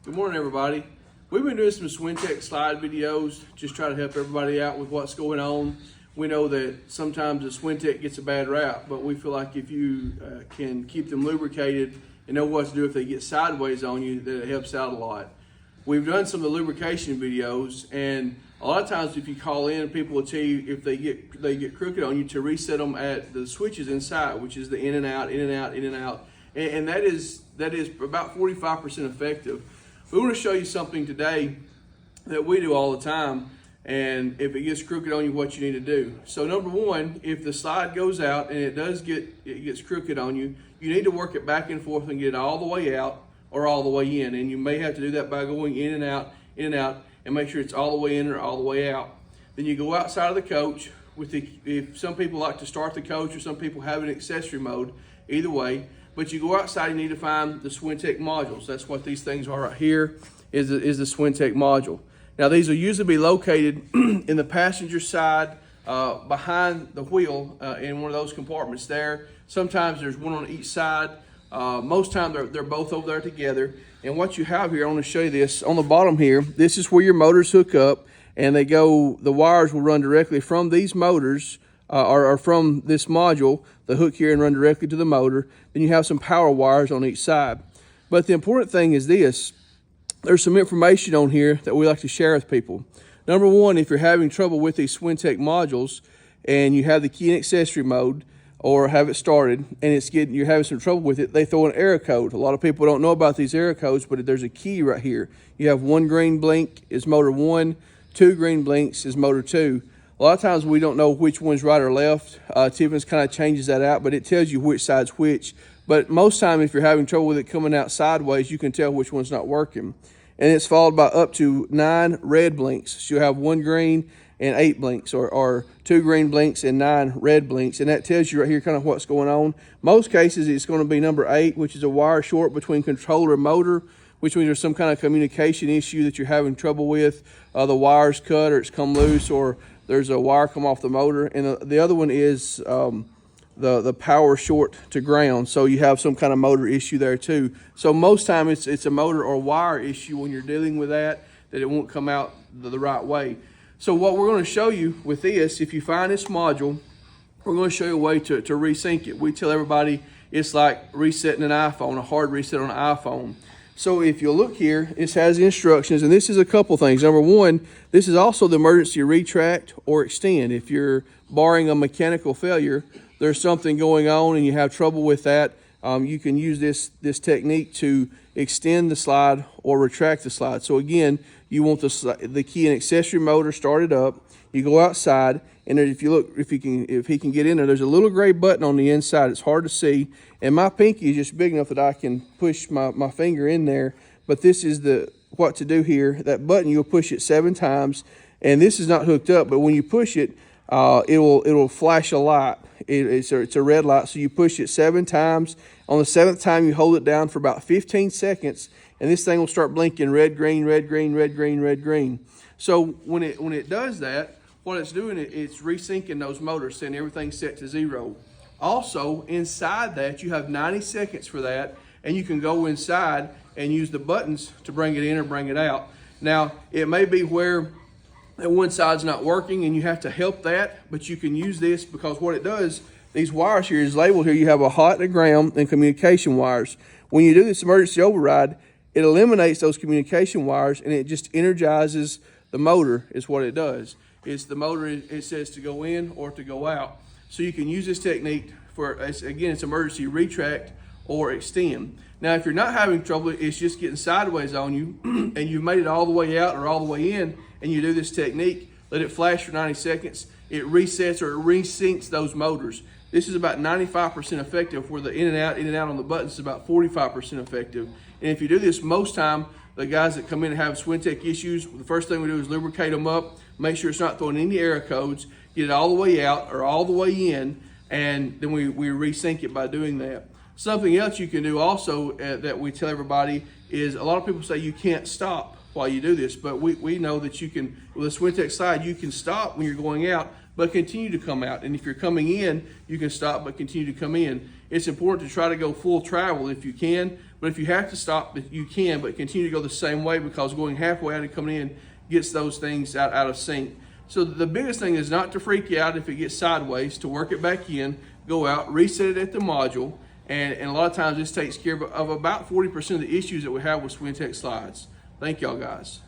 Good morning, everybody. We've been doing some Schwintek slide videos, just try to help everybody out with what's going on. We know that sometimes the Schwintek gets a bad rap, but we feel like if you can keep them lubricated and know what to do if they get sideways on you, that it helps out a lot. We've done some of the lubrication videos, and a lot of times if you call in, people will tell you if they get crooked on you to reset them at the switches inside, which is the in and out, in and out, in and out, and that is about 45% effective. We want to show you something today that we do all the time, and if it gets crooked on you, what you need to do. So number one, if the slide goes out and it gets crooked on you, you need to work it back and forth and get it all the way out or all the way in. And you may have to do that by going in and out, and make sure it's all the way in or all the way out. Then you go outside of the coach if some people like to start the coach or some people have an accessory mode, either way. But you go outside, you need to find the Schwintek modules. That's what these things are right here, is the Schwintek module. Now these will usually be located in the passenger side behind the wheel in one of those compartments there. Sometimes there's one on each side. Most times they're both over there together. And what you have here, I want to show you this. On the bottom here, this is where your motors hook up, and the wires will run directly from these motors or from this module, the hook here, and run directly to the motor. Then you have some power wires on each side. But the important thing is this: there's some information on here that we like to share with people. Number one, if you're having trouble with these Schwintek modules and you have the key and accessory mode or have it started and you're having some trouble with it, they throw an error code. A lot of people don't know about these error codes, but there's a key right here. You have one green blink is motor 1, 2 green blinks is motor 2. A lot of times we don't know which one's right or left. Tiffany's kind of changes that out, but it tells you which side's which. But most time, if you're having trouble with it coming out sideways, you can tell which one's not working. And it's followed by up to 9 red blinks. So you'll have 1 green and 8 blinks, or 2 green blinks and 9 red blinks. And that tells you right here kind of what's going on. Most cases, it's going to be number 8, which is a wire short between controller and motor, which means there's some kind of communication issue that you're having trouble with. The wire's cut or it's come loose, or there's a wire come off the motor. And the other one is the power short to ground. So you have some kind of motor issue there too. So most time it's a motor or wire issue when you're dealing with that it won't come out the right way. So what we're going to show you with this, if you find this module, we're going to show you a way to resync it. We tell everybody it's like resetting an iPhone, a hard reset on an iPhone. So if you look here, it has the instructions, and this is a couple things. Number one, this is also the emergency retract or extend. If you're barring a mechanical failure, there's something going on and you have trouble with that, you can use this technique to extend the slide or retract the slide. So again, you want the key and accessory motor started up. You go outside, and if you look, if he can get in there, there's a little gray button on the inside. It's hard to see, and my pinky is just big enough that I can push my finger in there. But this is what to do here. That button, you'll push it 7 times, and this is not hooked up, but when you push it, it'll flash a light. It's a red light, so you push it 7 times. On the 7th time, you hold it down for about 15 seconds, and this thing will start blinking red, green, red, green, red, green, red, green. So when it does that, what it's doing, it's resyncing those motors, saying everything's set to 0. Also, inside that, you have 90 seconds for that, and you can go inside and use the buttons to bring it in or bring it out. Now, it may be where that one side's not working and you have to help that, but you can use this because what it does, these wires here is labeled here. You have a hot and a ground and communication wires. When you do this emergency override, it eliminates those communication wires and it just energizes the motor is what it does. It's the motor, it says to go in or to go out. So you can use this technique for, again, it's emergency retract or extend. Now, if you're not having trouble, it's just getting sideways on you and you've made it all the way out or all the way in, and you do this technique, let it flash for 90 seconds, it resets or it resyncs those motors. This is about 95% effective, where the in and out on the buttons is about 45% effective. And if you do this most time, the guys that come in and have Schwintek issues, the first thing we do is lubricate them up, make sure it's not throwing any error codes, get it all the way out or all the way in, and then we resync it by doing that. Something else you can do also that we tell everybody is, a lot of people say you can't stop while you do this, but we know that you can, with a Schwintek slide, you can stop when you're going out, but continue to come out. And if you're coming in, you can stop, but continue to come in. It's important to try to go full travel if you can, But if you have to stop, you can, but continue to go the same way, because going halfway out and coming in gets those things out of sync. So the biggest thing is not to freak you out if it gets sideways, to work it back in, go out, reset it at the module, and a lot of times this takes care of about 40% of the issues that we have with Schwintek slides. Thank y'all guys.